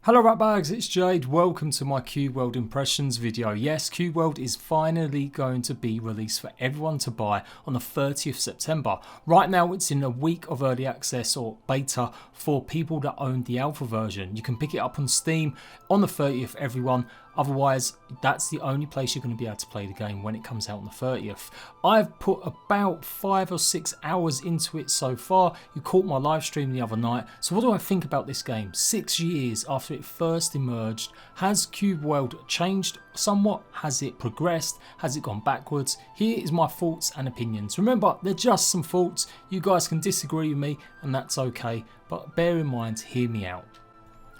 Hello ratbags, it's Jade. Welcome to my CUBEWORLD impressions video. Yes, CUBEWORLD is finally going to be released for everyone to buy on the 30th September. Right now it's in a week of early access or beta for people that own the alpha version. You can pick it up on Steam on the 30th, everyone. Otherwise, that's the only place you're going to be able to play the game when it comes out on the 30th. I've put about 5 or 6 hours into it so far. You caught my live stream the other night. So what do I think about this game? 6 years after it first emerged, has CUBEWORLD changed somewhat? Has it progressed? Has it gone backwards? Here is my thoughts and opinions. Remember, they're just some thoughts. You guys can disagree with me and that's okay, but bear in mind, hear me out.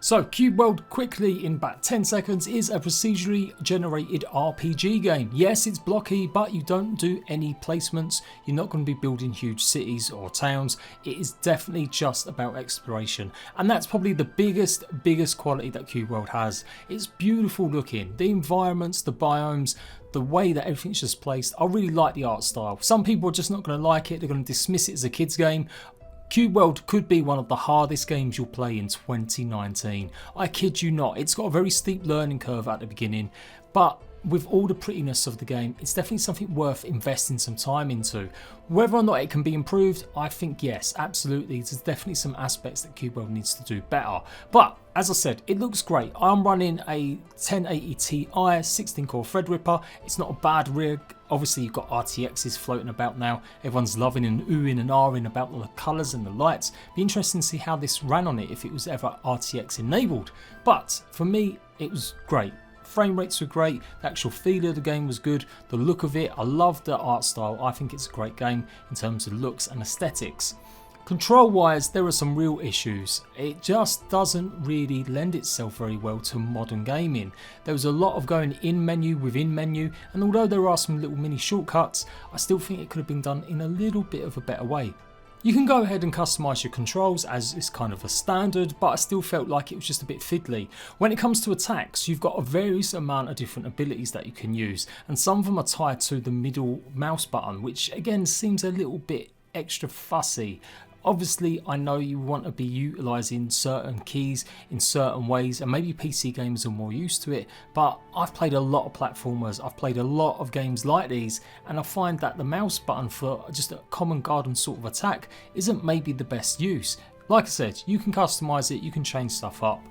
So CUBEWORLD, quickly in about 10 seconds, is a procedurally generated RPG game. Yes, it's blocky, but you don't do any placements. You're not going to be building huge cities or towns. It is definitely just about exploration. And that's probably the biggest quality that CUBEWORLD has. It's beautiful looking. The environments, the biomes, the way that everything's just placed. I really like the art style. Some people are just not going to like it. They're going to dismiss it as a kid's game. CUBEWORLD could be one of the hardest games you'll play in 2019. I kid you not, it's got a very steep learning curve at the beginning, but with all the prettiness of the game, it's definitely something worth investing some time into. Whether or not it can be improved, I think yes, absolutely. There's definitely some aspects that CUBEWORLD needs to do better. But as I said, it looks great. I'm running a 1080 Ti 16-core THREADRIPPER. It's not a bad rig. Obviously, you've got RTXs floating about now. Everyone's loving and oohing and ahhing about the colours and the lights. Be interesting to see how this ran on it if it was ever RTX enabled. But for me, it was great. Frame rates were great, the actual feel of the game was good, the look of it, I love the art style. I think it's a great game in terms of looks and aesthetics. Control wise, there are some real issues. It just doesn't really lend itself very well to modern gaming. There was a lot of going in menu within menu, and although there are some little mini shortcuts, I still think it could have been done in a little bit of a better way. You can go ahead and customise your controls as is kind of a standard, but I still felt like it was just a bit fiddly. When it comes to attacks, you've got a various amount of different abilities that you can use, and some of them are tied to the middle mouse button, which again seems a little bit extra fussy. Obviously, I know you want to be utilising certain keys in certain ways, and maybe PC gamers are more used to it, but I've played a lot of platformers, I've played a lot of games like these, and I find that the mouse button for just a common garden sort of attack isn't maybe the best use. Like I said, you can customise it, you can change stuff up.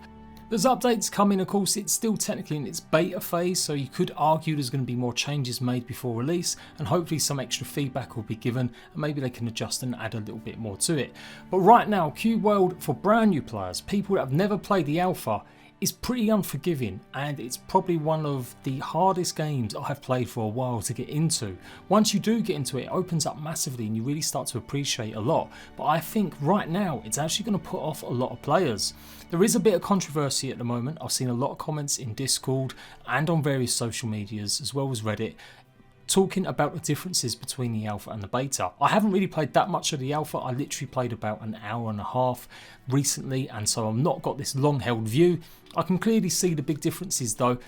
There's updates coming, of course. It's still technically in its beta phase, so you could argue there's going to be more changes made before release, and hopefully some extra feedback will be given and maybe they can adjust and add a little bit more to it. But right now, CUBEWORLD for brand new players, people that have never played the alpha, is pretty unforgiving, and it's probably one of the hardest games I've played for a while to get into. Once you do get into it, it opens up massively and you really start to appreciate a lot, but I think right now it's actually going to put off a lot of players. There is a bit of controversy at the moment. I've seen a lot of comments in Discord and on various social medias as well as Reddit talking about the differences between the alpha and the beta. I haven't really played that much of the alpha. I literally played about an hour and a half recently, and so I've not got this long held view. I can clearly see the big differences though.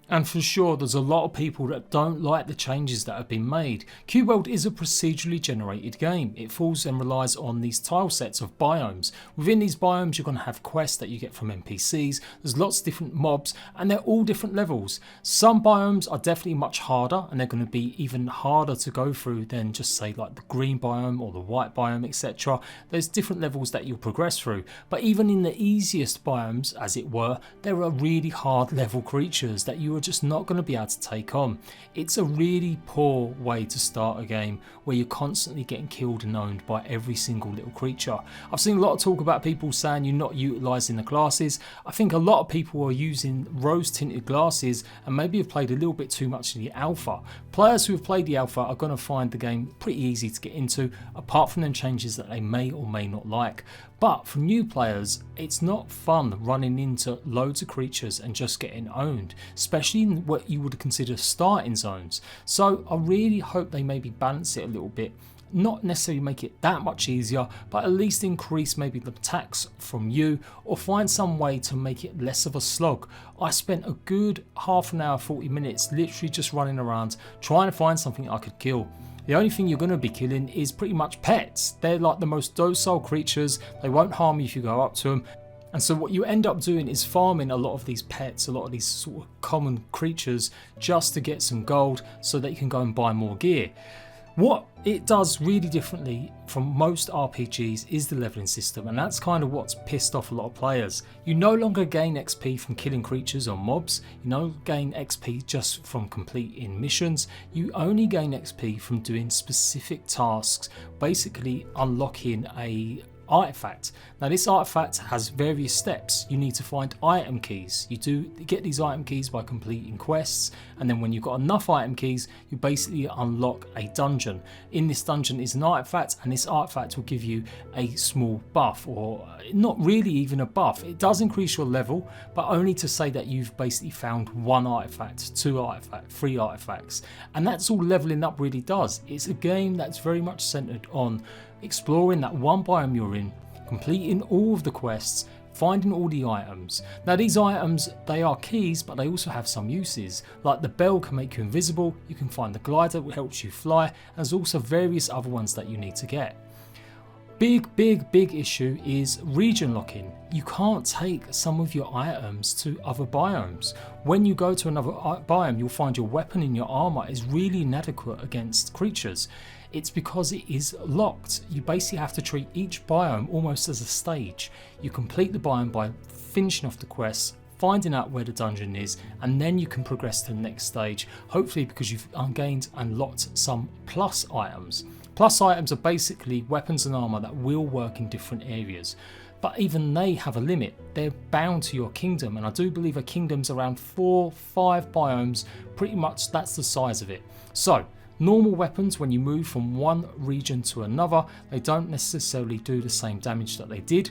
And for sure, there's a lot of people that don't like the changes that have been made. CUBEWORLD is a procedurally generated game. It falls and relies on these tile sets of biomes. Within these biomes, you're going to have quests that you get from NPCs. There's lots of different mobs, and they're all different levels. Some biomes are definitely much harder, and they're going to be even harder to go through than just say like the green biome or the white biome, etc. There's different levels that you'll progress through. But even in the easiest biomes, as it were, there are really hard level creatures that you are just not going to be able to take on. It's a really poor way to start a game where you're constantly getting killed and owned by every single little creature. I've seen a lot of talk about people saying you're not utilising the glasses. I think a lot of people are using rose tinted glasses and maybe have played a little bit too much of the alpha. Players who have played the alpha are going to find the game pretty easy to get into, apart from them changes that they may or may not like. But for new players, it's not fun running into loads of creatures and just getting owned, especially in what you would consider starting zones. So I really hope they maybe balance it a little bit. Not necessarily make it that much easier, but at least increase maybe the attacks from you, or find some way to make it less of a slog. I spent a good half an hour, 40 minutes literally just running around trying to find something I could kill. The only thing you're going to be killing is pretty much pets. They're like the most docile creatures. They won't harm you if you go up to them. And so what you end up doing is farming a lot of these pets, a lot of these sort of common creatures, just to get some gold so that you can go and buy more gear. What it does really differently from most RPGs is the leveling system, and that's kind of what's pissed off a lot of players. You no longer gain XP from killing creatures or mobs, you no gain XP just from completing missions, you only gain XP from doing specific tasks, basically unlocking a artifact. Now this artifact has various steps. You need to find item keys. You do get these item keys by completing quests, and then when you've got enough item keys you basically unlock a dungeon. In this dungeon is an artifact, and this artifact will give you a small buff, or not really even a buff. It does increase your level, but only to say that you've basically found one artifact, two artifacts, three artifacts, and that's all leveling up really does. It's a game that's very much centered on exploring that one biome you're in, completing all of the quests, finding all the items. Now these items, they are keys, but they also have some uses. Like the bell can make you invisible, you can find the glider which helps you fly, and there's also various other ones that you need to get. Big issue is region locking. You can't take some of your items to other biomes. When you go to another biome, you'll find your weapon and your armor is really inadequate against creatures. It's because it is locked. You basically have to treat each biome almost as a stage. You complete the biome by finishing off the quests, finding out where the dungeon is, and then you can progress to the next stage, hopefully because you've gained and locked some plus items. Plus items are basically weapons and armor that will work in different areas, but even they have a limit. They're bound to your kingdom, and I do believe a kingdom's around 4-5 biomes, pretty much that's the size of it. So normal weapons, when you move from one region to another, they don't necessarily do the same damage that they did.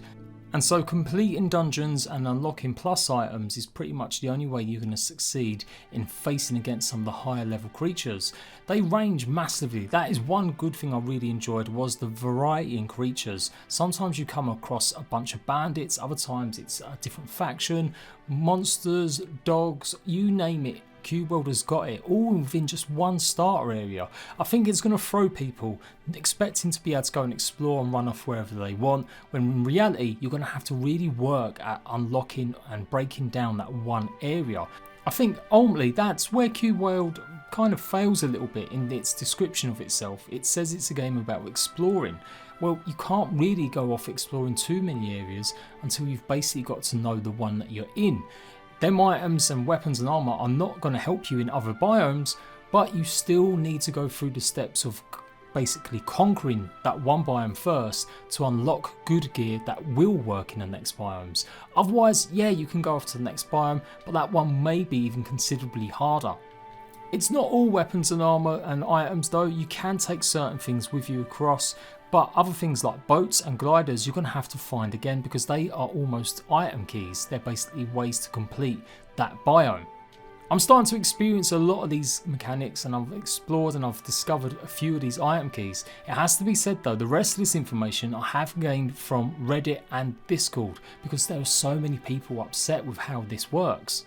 And so completing dungeons and unlocking plus items is pretty much the only way you're going to succeed in facing against some of the higher level creatures. They range massively. That is one good thing I really enjoyed, was the variety in creatures. Sometimes you come across a bunch of bandits, other times it's a different faction, monsters, dogs, you name it. CUBEWORLD has got it all within just one starter area. I think it's going to throw people expecting to be able to go and explore and run off wherever they want, when in reality you're going to have to really work at unlocking and breaking down that one area. I think ultimately that's where CUBEWORLD kind of fails a little bit in its description of itself. It says it's a game about exploring. Well, you can't really go off exploring too many areas until you've basically got to know the one that you're in. Them items and weapons and armor are not going to help you in other biomes, but you still need to go through the steps of basically conquering that one biome first to unlock good gear that will work in the next biomes. Otherwise, yeah, you can go off to the next biome, but that one may be even considerably harder. It's not all weapons and armor and items though. You can take certain things with you across, but other things like boats and gliders you're going to have to find again, because they are almost item keys. They're basically ways to complete that biome. I'm starting to experience a lot of these mechanics, and I've explored and I've discovered a few of these item keys. It has to be said though, the rest of this information I have gained from Reddit and Discord, because there are so many people upset with how this works.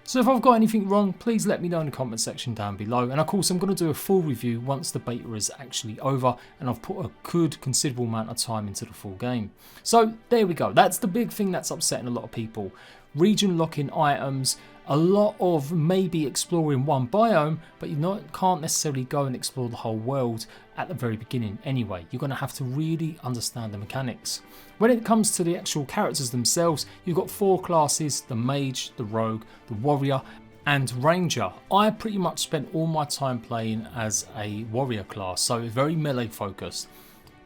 So if I've got anything wrong, please let me know in the comment section down below, and of course I'm going to do a full review once the beta is actually over and I've put a good considerable amount of time into the full game. So there we go, that's the big thing that's upsetting a lot of people. Region locking items, a lot of maybe exploring one biome, but you can't necessarily go and explore the whole world at the very beginning anyway. You're going to have to really understand the mechanics. When it comes to the actual characters themselves, you've got 4 classes: the mage, the rogue, the warrior and ranger. I pretty much spent all my time playing as a warrior class, so very melee focused.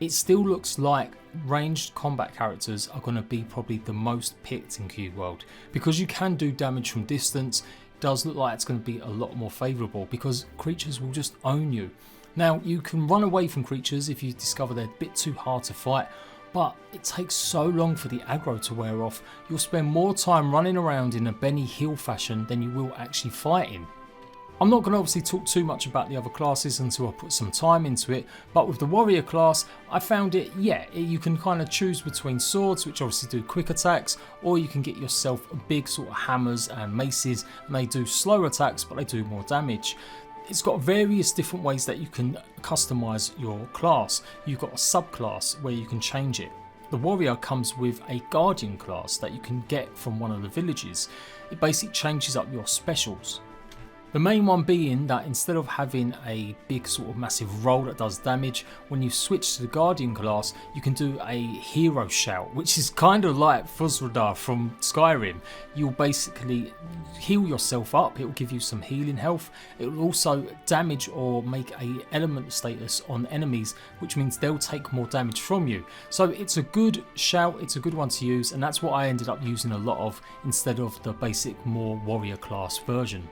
It still looks like ranged combat characters are going to be probably the most picked in CUBEWORLD, because you can do damage from distance. It does look like it's going to be a lot more favourable because creatures will just own you. Now you can run away from creatures if you discover they're a bit too hard to fight, but it takes so long for the aggro to wear off. You'll spend more time running around in a Benny Hill fashion than you will actually fighting. I'm not going to obviously talk too much about the other classes until I put some time into it, but with the warrior class I found it, yeah, you can kind of choose between swords, which obviously do quick attacks, or you can get yourself big sort of hammers and maces, and they do slow attacks but they do more damage. It's got various different ways that you can customize your class. You've got a subclass where you can change it. the warrior comes with a guardian class that you can get from one of the villages. It basically changes up your specials. The main one being that instead of having a big sort of massive roll that does damage, when you switch to the Guardian class, you can do a hero shout, which is kind of like Fuzradar from Skyrim. You'll basically heal yourself up, it will give you some healing health. It will also damage or make a element status on enemies, which means they'll take more damage from you. So it's a good shout, it's a good one to use, and that's what I ended up using a lot of instead of the basic more warrior class version.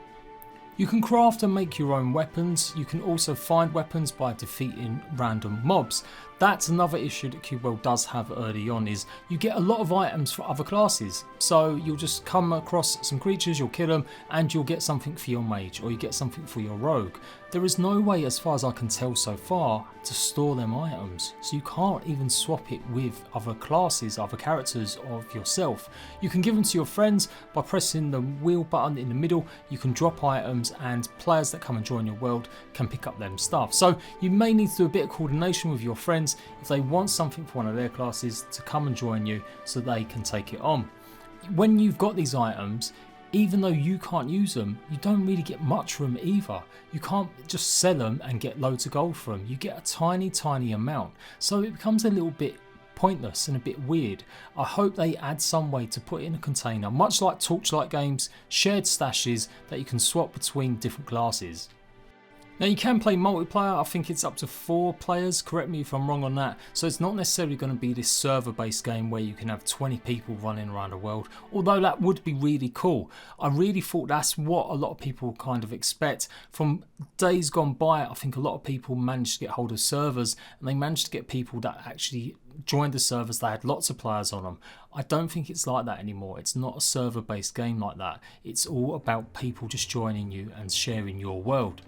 You can craft and make your own weapons. You can also find weapons by defeating random mobs. That's another issue that CUBEWORLD does have early on, is you get a lot of items for other classes. So you'll just come across some creatures, you'll kill them, and you'll get something for your mage, or you get something for your rogue. There is no way, as far as I can tell so far, to store them items. So you can't even swap it with other classes, other characters of yourself. You can give them to your friends by pressing the wheel button in the middle. You can drop items and players that come and join your world can pick up them stuff. So you may need to do a bit of coordination with your friends if they want something for one of their classes to come and join you so they can take it on. When you've got these items, even though you can't use them, you don't really get much from them either. You can't just sell them and get loads of gold from them. You get a tiny amount. So it becomes a little bit pointless and a bit weird. I hope they add some way to put it in a container, much like Torchlight games, shared stashes that you can swap between different classes. Now you can play multiplayer, I think it's up to 4 players, correct me if I'm wrong on that, so it's not necessarily going to be this server based game where you can have 20 people running around the world, although that would be really cool. I really thought that's what a lot of people kind of expect. From days gone by, I think a lot of people managed to get hold of servers and they managed to get people that actually joined the servers that had lots of players on them. I don't think it's like that anymore. It's not a server based game like that. It's all about people just joining you and sharing your world.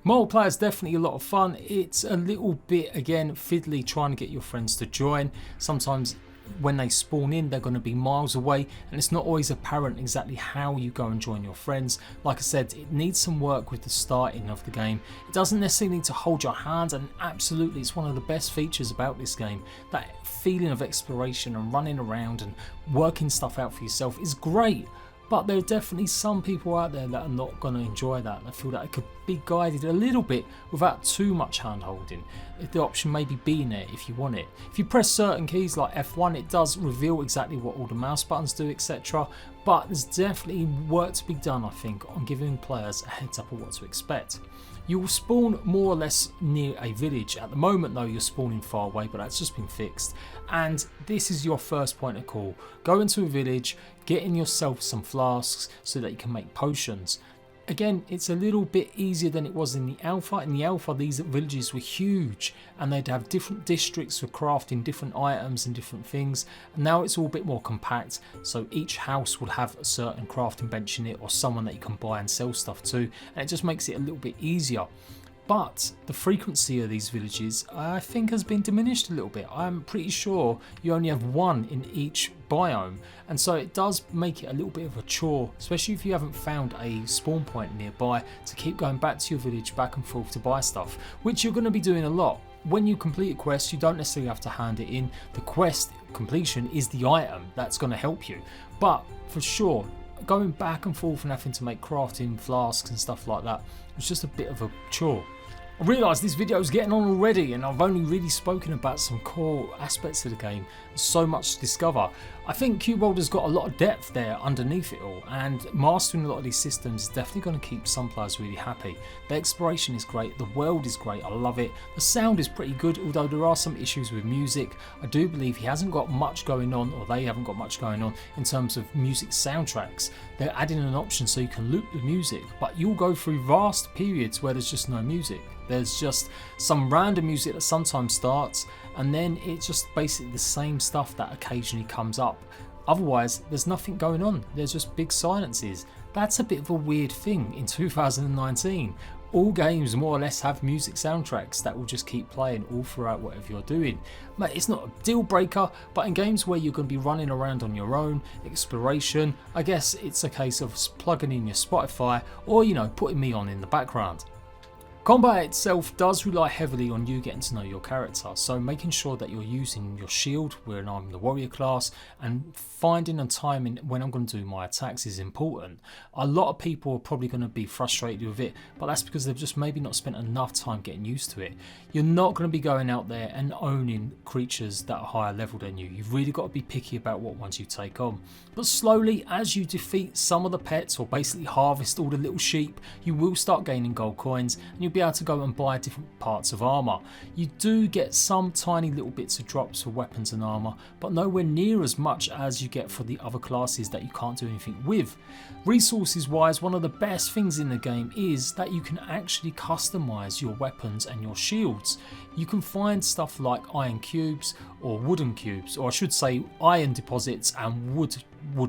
Multiplayer is definitely a lot of fun. It's a little bit, again, fiddly trying to get your friends to join. Sometimes when they spawn in, they're going to be miles away and it's not always apparent exactly how you go and join your friends. Like I said, it needs some work with the starting of the game. It doesn't necessarily need to hold your hand, and absolutely it's one of the best features about this game. That feeling of exploration and running around and working stuff out for yourself is great. But there are definitely some people out there that are not going to enjoy that. I feel that it could be guided a little bit without too much hand holding. The option may be being there if you want it. If you press certain keys like F1, it does reveal exactly what all the mouse buttons do, etc. But there's definitely work to be done, I think, on giving players a heads up of what to expect. You will spawn more or less near a village. At the moment though, you're spawning far away, but that's just been fixed. And this is your first point of call. Go into a village, get in yourself some flasks so that you can make potions. Again, it's a little bit easier than it was in the alpha. In the alpha, these villages were huge and they'd have different districts for crafting different items and different things. And now it's all a bit more compact, so each house will have a certain crafting bench in it or someone that you can buy and sell stuff to, and it just makes it a little bit easier. But the frequency of these villages, I think, has been diminished a little bit. I'm pretty sure you only have one in each biome, and so it does make it a little bit of a chore, especially if you haven't found a spawn point nearby, to keep going back to your village back and forth to buy stuff, which you're going to be doing a lot. When you complete a quest, you don't necessarily have to hand it in. The quest completion is the item that's going to help you, but for sure, going back and forth and having to make crafting flasks and stuff like that was just a bit of a chore. I realise this video is getting on already and I've only really spoken about some core aspects of the game. There's so much to discover. I think CUBEWORLD has got a lot of depth there underneath it all, and mastering a lot of these systems is definitely going to keep some players really happy. The exploration is great, the world is great, I love it. The sound is pretty good, although there are some issues with music. I do believe he hasn't got much going on, or they haven't got much going on in terms of music soundtracks. They're adding an option so you can loop the music, but you'll go through vast periods where there's just no music. There's just some random music that sometimes starts, and then it's just basically the same stuff that occasionally comes up. Otherwise, there's nothing going on. There's just big silences. That's a bit of a weird thing in 2019. All games more or less have music soundtracks that will just keep playing all throughout whatever you're doing. Mate, it's not a deal breaker, but in games where you're going to be running around on your own, exploration, I guess it's a case of plugging in your Spotify or, you know, putting me on in the background. Combat itself does rely heavily on you getting to know your character, so making sure that you're using your shield when I'm the warrior class and finding a timing when I'm going to do my attacks is important. A lot of people are probably going to be frustrated with it, but that's because they've just maybe not spent enough time getting used to it. You're not going to be going out there and owning creatures that are higher level than you. You've really got to be picky about what ones you take on. But slowly, as you defeat some of the pets or basically harvest all the little sheep, you will start gaining gold coins and you'll be able to go and buy different parts of armor. You do get some tiny little bits of drops for weapons and armor, but nowhere near as much as you get for the other classes that you can't do anything with. Resources wise, one of the best things in the game is that you can actually customize your weapons and your shields. You can find stuff like iron cubes or wooden cubes, or I should say iron deposits and wood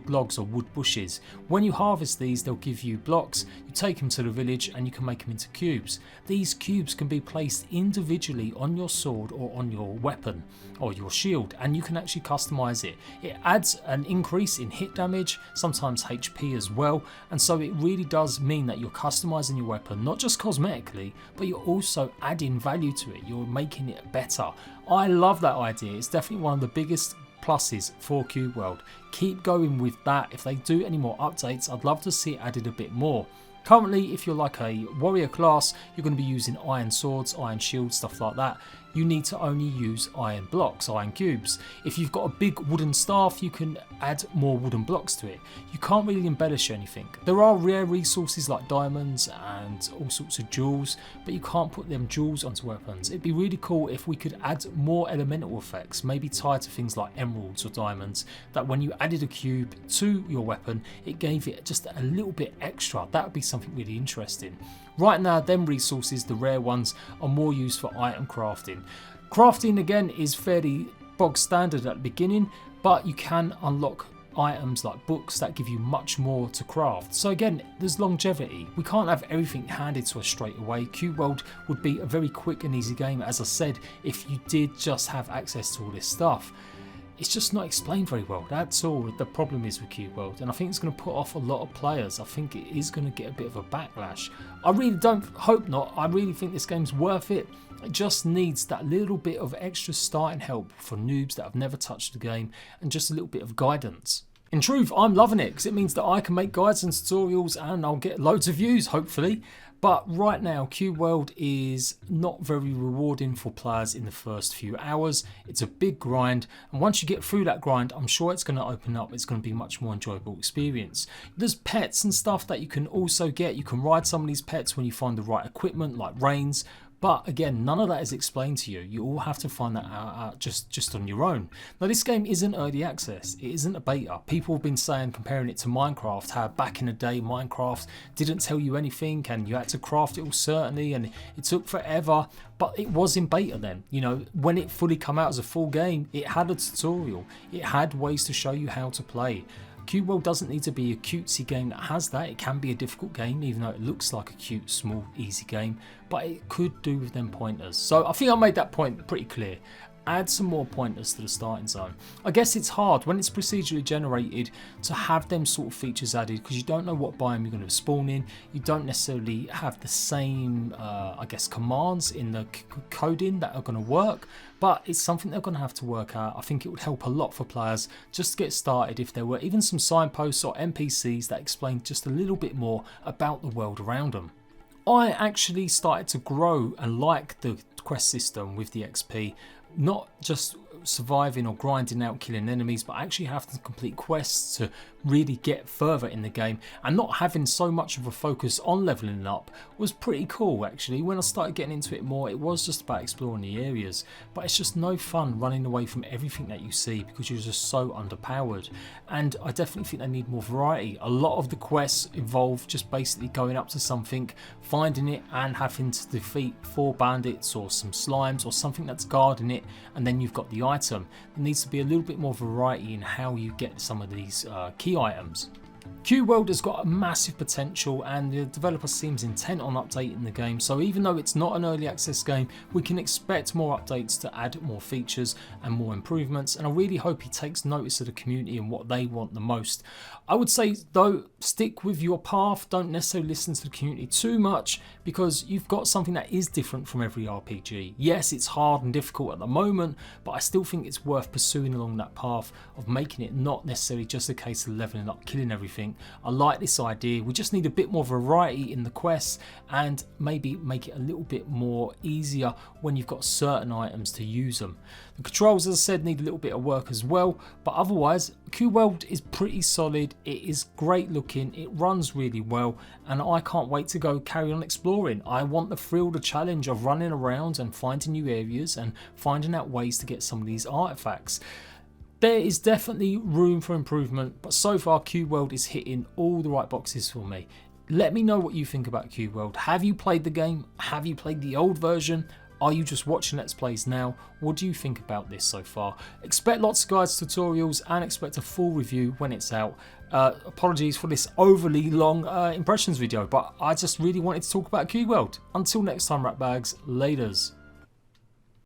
logs or wood bushes. When you harvest these, they'll give you blocks. You take them to the village and you can make them into cubes. These cubes can be placed individually on your sword or on your weapon or your shield, and you can actually customize it. It adds an increase in hit damage, sometimes HP as well, and so it really does mean that you're customizing your weapon not just cosmetically, but you're also adding value to it. You're making it better. I love that idea. It's definitely one of the biggest pluses for CUBEWORLD. Keep going with that. If they do any more updates, I'd love to see it added a bit more. Currently, if you're like a warrior class, you're going to be using iron swords, iron shields, stuff like that. You need to only use iron blocks, iron cubes. If you've got a big wooden staff, you can add more wooden blocks to it. You can't really embellish anything. There are rare resources like diamonds and all sorts of jewels, but you can't put them jewels onto weapons. It'd be really cool if we could add more elemental effects, maybe tied to things like emeralds or diamonds, that when you added a cube to your weapon, it gave it just a little bit extra. That would be something really interesting. Right now, them resources, the rare ones, are more used for item crafting. Crafting again is fairly bog standard at the beginning, but you can unlock items like books that give you much more to craft. So again, there's longevity. We can't have everything handed to us straight away. CUBEWORLD would be a very quick and easy game, as I said, if you did just have access to all this stuff. It's just not explained very well. That's all the problem is with CUBEWORLD, and I think it's going to put off a lot of players. I think it is going to get a bit of a backlash. I really hope not. I really think this game's worth it. It just needs that little bit of extra starting help for noobs that have never touched the game, and just a little bit of guidance. In truth, I'm loving it because it means that I can make guides and tutorials and I'll get loads of views, hopefully. But right now, CUBEWORLD is not very rewarding for players in the first few hours. It's a big grind, and once you get through that grind, I'm sure it's going to open up. It's going to be a much more enjoyable experience. There's pets and stuff that you can also get. You can ride some of these pets when you find the right equipment, like reins. But again, none of that is explained to you. You all have to find that out just on your own. Now, this game isn't early access. It isn't a beta. People have been saying, comparing it to Minecraft, how back in the day Minecraft didn't tell you anything and you had to craft it all certainly and it took forever. But it was in beta then. You know, when it fully came out as a full game, it had a tutorial. It had ways to show you how to play. CUBEWORLD doesn't need to be a cutesy game that has that. It can be a difficult game, even though it looks like a cute, small, easy game, but it could do with them pointers. So I think I made that point pretty clear. Add some more pointers to the starting zone. I guess it's hard when it's procedurally generated to have them sort of features added because you don't know what biome you're going to spawn in. You don't necessarily have the same, I guess, commands in the coding that are going to work, but it's something they're going to have to work out. I think it would help a lot for players just to get started if there were even some signposts or NPCs that explain just a little bit more about the world around them. I actually started to grow and like the quest system with the XP. Not just surviving or grinding out killing enemies, but actually having to complete quests to really get further in the game, and not having so much of a focus on leveling up was pretty cool actually. When I started getting into it more, it was just about exploring the areas, but it's just no fun running away from everything that you see because you're just so underpowered. And I definitely think they need more variety. A lot of the quests involve just basically going up to something, finding it and having to defeat 4 bandits or some slimes or something that's guarding it, and then you've got the item. There needs to be a little bit more variety in how you get some of these key items. CUBEWORLD has got a massive potential and the developer seems intent on updating the game, so even though it's not an early access game, we can expect more updates to add more features and more improvements, and I really hope he takes notice of the community and what they want the most. I would say though, stick with your path, don't necessarily listen to the community too much, because you've got something that is different from every RPG. Yes, it's hard and difficult at the moment, but I still think it's worth pursuing along that path of making it not necessarily just a case of leveling up, killing everything. I like this idea. We just need a bit more variety in the quests and maybe make it a little bit more easier when you've got certain items to use them. The controls, as I said, need a little bit of work as well, but otherwise CUBEWORLD is pretty solid. It is great looking, it runs really well, and I can't wait to go carry on exploring. I want the thrill, the challenge of running around and finding new areas and finding out ways to get some of these artifacts. There is definitely room for improvement, but so far CUBEWORLD is hitting all the right boxes for me. Let me know what you think about CUBEWORLD. Have you played the game? Have you played the old version? Are you just watching Let's Plays now? What do you think about this so far? Expect lots of guides, tutorials, and expect a full review when it's out. Apologies for this overly long impressions video, but I just really wanted to talk about CUBEWORLD. Until next time, rat bags, laters.